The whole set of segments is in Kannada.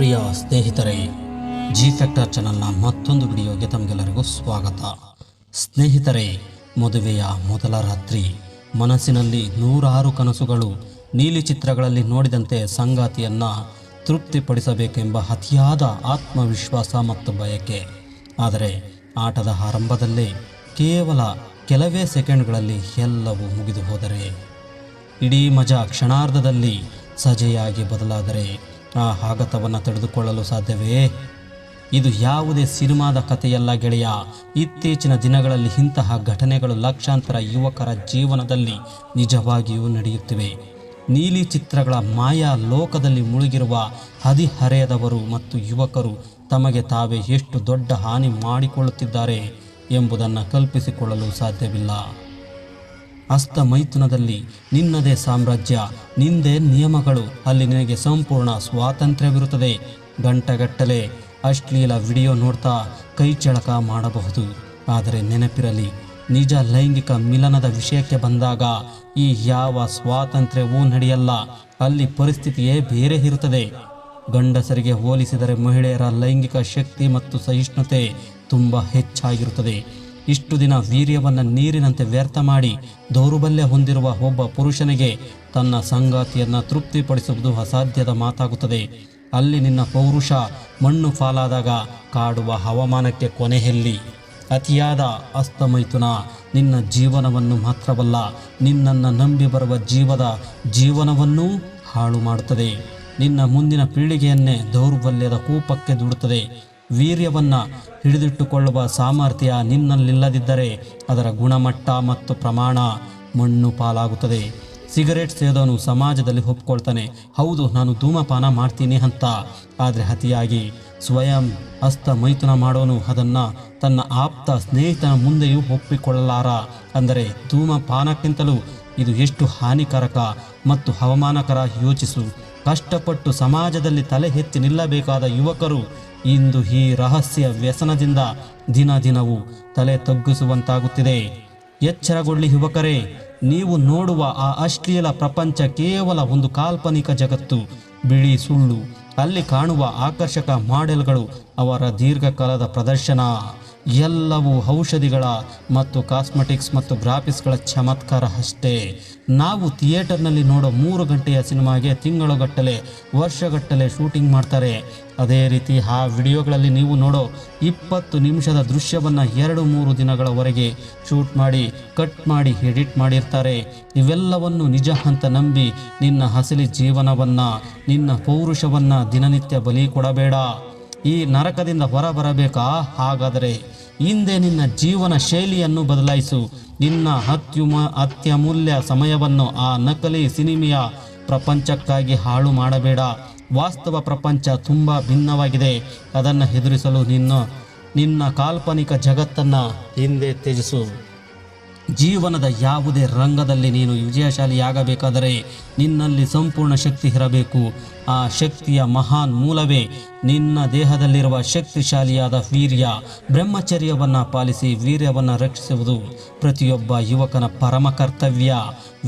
ಪ್ರಿಯ ಸ್ನೇಹಿತರೆ, ಜಿ ಫ್ಯಾಕ್ಟರ್ ಚಾನಲ್ನ ಮತ್ತೊಂದು ವಿಡಿಯೋಗೆ ತಮಗೆಲ್ಲರಿಗೂ ಸ್ವಾಗತ. ಸ್ನೇಹಿತರೆ, ಮದುವೆಯ ಮೊದಲ ರಾತ್ರಿ ಮನಸ್ಸಿನಲ್ಲಿ ನೂರಾರು ಕನಸುಗಳು. ನೀಲಿ ಚಿತ್ರಗಳಲ್ಲಿ ನೋಡಿದಂತೆ ಸಂಗಾತಿಯನ್ನು ತೃಪ್ತಿಪಡಿಸಬೇಕೆಂಬ ಅತಿಯಾದ ಆತ್ಮವಿಶ್ವಾಸ ಮತ್ತು ಬಯಕೆ. ಆದರೆ ಆಟದ ಆರಂಭದಲ್ಲೇ ಕೇವಲ ಕೆಲವೇ ಸೆಕೆಂಡ್ಗಳಲ್ಲಿ ಎಲ್ಲವೂ ಮುಗಿದು ಹೋದರೆ, ಇಡೀ ಮಜಾ ಕ್ಷಣಾರ್ಧದಲ್ಲಿ ಸಜೆಯಾಗಿ ಬದಲಾದರೆ ಆ ಆಘಾತವನ್ನು ತಡೆದುಕೊಳ್ಳಲು ಸಾಧ್ಯವೇ? ಇದು ಯಾವುದೇ ಸಿನಿಮಾದ ಕಥೆಯಲ್ಲ ಗೆಳೆಯ. ಇತ್ತೀಚಿನ ದಿನಗಳಲ್ಲಿ ಇಂತಹ ಘಟನೆಗಳು ಲಕ್ಷಾಂತರ ಯುವಕರ ಜೀವನದಲ್ಲಿ ನಿಜವಾಗಿಯೂ ನಡೆಯುತ್ತಿವೆ. ನೀಲಿ ಚಿತ್ರಗಳ ಮಾಯಾ ಲೋಕದಲ್ಲಿ ಮುಳುಗಿರುವ ಹದಿಹರೆಯದವರು ಮತ್ತು ಯುವಕರು ತಮಗೆ ತಾವೇ ಎಷ್ಟು ದೊಡ್ಡ ಹಾನಿ ಮಾಡಿಕೊಳ್ಳುತ್ತಿದ್ದಾರೆ ಎಂಬುದನ್ನು ಕಲ್ಪಿಸಿಕೊಳ್ಳಲು ಸಾಧ್ಯವಿಲ್ಲ. ಹಸ್ತಮೈಥುನದಲ್ಲಿ ನಿನ್ನದೇ ಸಾಮ್ರಾಜ್ಯ, ನಿಂದೇ ನಿಯಮಗಳು. ಅಲ್ಲಿ ನಿನಗೆ ಸಂಪೂರ್ಣ ಸ್ವಾತಂತ್ರ್ಯವಿರುತ್ತದೆ. ಗಂಟೆಗಟ್ಟಲೆ ಅಶ್ಲೀಲ ವಿಡಿಯೋ ನೋಡ್ತಾ ಕೈಚಳಕ ಮಾಡಬಹುದು. ಆದರೆ ನೆನಪಿರಲಿ, ನಿಜ ಲೈಂಗಿಕ ಮಿಲನದ ವಿಷಯಕ್ಕೆ ಬಂದಾಗ ಈ ಯಾವ ಸ್ವಾತಂತ್ರ್ಯವೂ ನಡೆಯಲ್ಲ. ಅಲ್ಲಿ ಪರಿಸ್ಥಿತಿಯೇ ಬೇರೆ ಇರುತ್ತದೆ. ಗಂಡಸರಿಗೆ ಹೋಲಿಸಿದರೆ ಮಹಿಳೆಯರ ಲೈಂಗಿಕ ಶಕ್ತಿ ಮತ್ತು ಸಹಿಷ್ಣುತೆ ತುಂಬ ಹೆಚ್ಚಾಗಿರುತ್ತದೆ. ಇಷ್ಟು ದಿನ ವೀರ್ಯವನ್ನು ನೀರಿನಂತೆ ವ್ಯರ್ಥ ಮಾಡಿ ದೌರ್ಬಲ್ಯ ಹೊಂದಿರುವ ಒಬ್ಬ ಪುರುಷನಿಗೆ ತನ್ನ ಸಂಗಾತಿಯನ್ನು ತೃಪ್ತಿಪಡಿಸುವುದು ಅಸಾಧ್ಯದ ಮಾತಾಗುತ್ತದೆ. ಅಲ್ಲಿ ನಿನ್ನ ಪೌರುಷ ಮಣ್ಣು ಪಾಲಾದಾಗ ಕಾಡುವ ಹವಾಮಾನಕ್ಕೆ ಕೊನೆಯಲ್ಲಿ ಅತಿಯಾದ ಹಸ್ತಮೈಥುನ ನಿನ್ನ ಜೀವನವನ್ನು ಮಾತ್ರವಲ್ಲ, ನಿನ್ನನ್ನು ನಂಬಿ ಬರುವ ಜೀವನವನ್ನೂ ಹಾಳು ಮಾಡುತ್ತದೆ. ನಿನ್ನ ಮುಂದಿನ ಪೀಳಿಗೆಯನ್ನೇ ದೌರ್ಬಲ್ಯದ ಕೂಪಕ್ಕೆ ದೂಡುತ್ತದೆ. ವೀರ್ಯವನ್ನು ಹಿಡಿದಿಟ್ಟುಕೊಳ್ಳುವ ಸಾಮರ್ಥ್ಯ ನಿನ್ನಲ್ಲಿಲ್ಲದಿದ್ದರೆ ಅದರ ಗುಣಮಟ್ಟ ಮತ್ತು ಪ್ರಮಾಣ ಮಣ್ಣು ಪಾಲಾಗುತ್ತದೆ. ಸಿಗರೇಟ್ ಸೇದೋನು ಸಮಾಜದಲ್ಲಿ ಒಪ್ಕೊಳ್ತಾನೆ, ಹೌದು ನಾನು ಧೂಮಪಾನ ಮಾಡ್ತೀನಿ ಅಂತ. ಆದರೆ ಅತಿಯಾಗಿ ಸ್ವಯಂ ಹಸ್ತಮೈಥುನ ಮಾಡೋನು ಅದನ್ನು ತನ್ನ ಆಪ್ತ ಸ್ನೇಹಿತನ ಮುಂದೆಯೂ ಒಪ್ಪಿಕೊಳ್ಳಲಾರ. ಅಂದರೆ ಧೂಮಪಾನಕ್ಕಿಂತಲೂ ಇದು ಎಷ್ಟು ಹಾನಿಕಾರಕ ಮತ್ತು ಅವಮಾನಕರ ಯೋಚಿಸು. ಕಷ್ಟಪಟ್ಟು ಸಮಾಜದಲ್ಲಿ ತಲೆ ಎತ್ತಿ ನಿಲ್ಲಬೇಕಾದ ಯುವಕರು ಇಂದು ಈ ರಹಸ್ಯ ವ್ಯಸನದಿಂದ ದಿನ ದಿನವೂ ತಲೆ ತಗ್ಗಿಸುವಂತಾಗುತ್ತಿದೆ. ಎಚ್ಚರಗೊಳ್ಳಿ ಯುವಕರೇ, ನೀವು ನೋಡುವ ಆ ಅಶ್ಲೀಲ ಪ್ರಪಂಚ ಕೇವಲ ಒಂದು ಕಾಲ್ಪನಿಕ ಜಗತ್ತು, ಬಿಳಿ ಸುಳ್ಳು. ಅಲ್ಲಿ ಕಾಣುವ ಆಕರ್ಷಕ ಮಾಡೆಲ್ಗಳು ಅವರ ದೀರ್ಘಕಾಲದ ಪ್ರದರ್ಶನ. ಎಲ್ಲವೂ ಔಷಧಿಗಳ ಮತ್ತು ಕಾಸ್ಮೆಟಿಕ್ಸ್ ಮತ್ತು ಗ್ರಾಫಿಕ್ಸ್ಗಳ ಚಮತ್ಕಾರ ಅಷ್ಟೇ. ನಾವು ಥಿಯೇಟರ್ನಲ್ಲಿ ನೋಡೋ 3 ಗಂಟೆಯ ಸಿನಿಮಾಗೆ ತಿಂಗಳುಗಟ್ಟಲೆ ವರ್ಷಗಟ್ಟಲೆ ಶೂಟಿಂಗ್ ಮಾಡ್ತಾರೆ. ಅದೇ ರೀತಿ ಆ ವಿಡಿಯೋಗಳಲ್ಲಿ ನೀವು ನೋಡೋ 20 ನಿಮಿಷದ ದೃಶ್ಯವನ್ನು 2-3 ದಿನಗಳವರೆಗೆ ಶೂಟ್ ಮಾಡಿ ಕಟ್ ಮಾಡಿ ಎಡಿಟ್ ಮಾಡಿರ್ತಾರೆ. ಇವೆಲ್ಲವನ್ನು ನಿಜ ಅಂತ ನಂಬಿ ನಿನ್ನ ಹಸಲಿ ಜೀವನವನ್ನು, ನಿನ್ನ ಪೌರುಷವನ್ನು ದಿನನಿತ್ಯ ಬಲಿ ಕೊಡಬೇಡ. ಈ ನರಕದಿಂದ ಹೊರಬರಬೇಕಾ? ಹಾಗಾದರೆ ಹಿಂದೆ ನಿನ್ನ ಜೀವನ ಶೈಲಿಯನ್ನು ಬದಲಾಯಿಸು. ನಿನ್ನ ಅತ್ಯಮೂಲ್ಯ ಸಮಯವನ್ನು ಆ ನಕಲಿ ಸಿನಿಮೆಯ ಪ್ರಪಂಚಕ್ಕಾಗಿ ಹಾಳು ಮಾಡಬೇಡ. ವಾಸ್ತವ ಪ್ರಪಂಚ ತುಂಬ ಭಿನ್ನವಾಗಿದೆ. ಅದನ್ನು ಎದುರಿಸಲು ನಿನ್ನ ಕಾಲ್ಪನಿಕ ಜಗತ್ತನ್ನು ಹಿಂದೆ ತ್ಯಜಿಸು. ಜೀವನದ ಯಾವುದೇ ರಂಗದಲ್ಲಿ ನೀನು ವಿಜಯಶಾಲಿಯಾಗಬೇಕಾದರೆ ನಿನ್ನಲ್ಲಿ ಸಂಪೂರ್ಣ ಶಕ್ತಿ ಇರಬೇಕು. ಆ ಶಕ್ತಿಯ ಮಹಾನ್ ಮೂಲವೇ ನಿನ್ನ ದೇಹದಲ್ಲಿರುವ ಶಕ್ತಿಶಾಲಿಯಾದ ವೀರ್ಯ. ಬ್ರಹ್ಮಚರ್ಯವನ್ನು ಪಾಲಿಸಿ ವೀರ್ಯವನ್ನು ರಕ್ಷಿಸುವುದು ಪ್ರತಿಯೊಬ್ಬ ಯುವಕನ ಪರಮ ಕರ್ತವ್ಯ.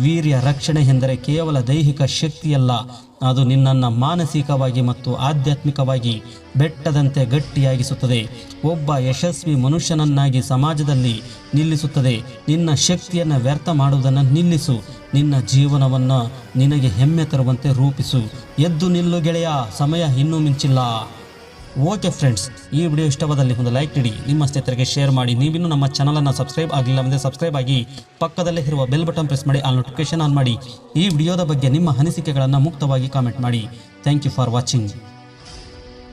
ವೀರ್ಯ ರಕ್ಷಣೆ ಎಂದರೆ ಕೇವಲ ದೈಹಿಕ ಶಕ್ತಿಯಲ್ಲ, ಅದು ನಿನ್ನನ್ನು ಮಾನಸಿಕವಾಗಿ ಮತ್ತು ಆಧ್ಯಾತ್ಮಿಕವಾಗಿ ಬೆಟ್ಟದಂತೆ ಗಟ್ಟಿಯಾಗಿಸುತ್ತದೆ. ಒಬ್ಬ ಯಶಸ್ವಿ ಮನುಷ್ಯನನ್ನಾಗಿ ಸಮಾಜದಲ್ಲಿ ನಿಲ್ಲಿಸುತ್ತದೆ. ನಿನ್ನ ಶಕ್ತಿಯನ್ನು ವ್ಯರ್ಥ ಮಾಡುವುದನ್ನು ನಿಲ್ಲಿಸು. ನಿನ್ನ ಜೀವನವನ್ನು ನಿನಗೆ ಹೆಮ್ಮೆ ತರುವಂತೆ ರೂಪಿಸು. ಎದ್ದು ನಿಲ್ಲು ಗೆಳೆಯ, ಸಮಯ ಇನ್ನೂ ಮಿಂಚಿಲ್ಲ. ಓಕೆ ಫ್ರೆಂಡ್ಸ್, ಈ ವಿಡಿಯೋ ಇಷ್ಟವಾದಲ್ಲಿ ಒಂದು ಲೈಕ್ ನೀಡಿ, ನಿಮ್ಮ ಸ್ನೇಹಿತರಿಗೆ ಶೇರ್ ಮಾಡಿ. ನೀವಿನ್ನೂ ನಮ್ಮ ಚಾನಲನ್ನು ಸಬ್ಸ್ಕ್ರೈಬ್ ಆಗಿಲ್ಲ ಅಂದರೆ ಸಬ್ಸ್ಕ್ರೈಬ್ ಆಗಿ ಪಕ್ಕದಲ್ಲೇ ಇರುವ ಬೆಲ್ ಬಟನ್ ಪ್ರೆಸ್ ಮಾಡಿ, ಆಲ್ ನೋಟಿಫಿಕೇಶನ್ ಆನ್ ಮಾಡಿ. ಈ ವಿಡಿಯೋದ ಬಗ್ಗೆ ನಿಮ್ಮ ಅನಿಸಿಕೆಗಳನ್ನು ಮುಕ್ತವಾಗಿ ಕಾಮೆಂಟ್ ಮಾಡಿ. Thank you for watching.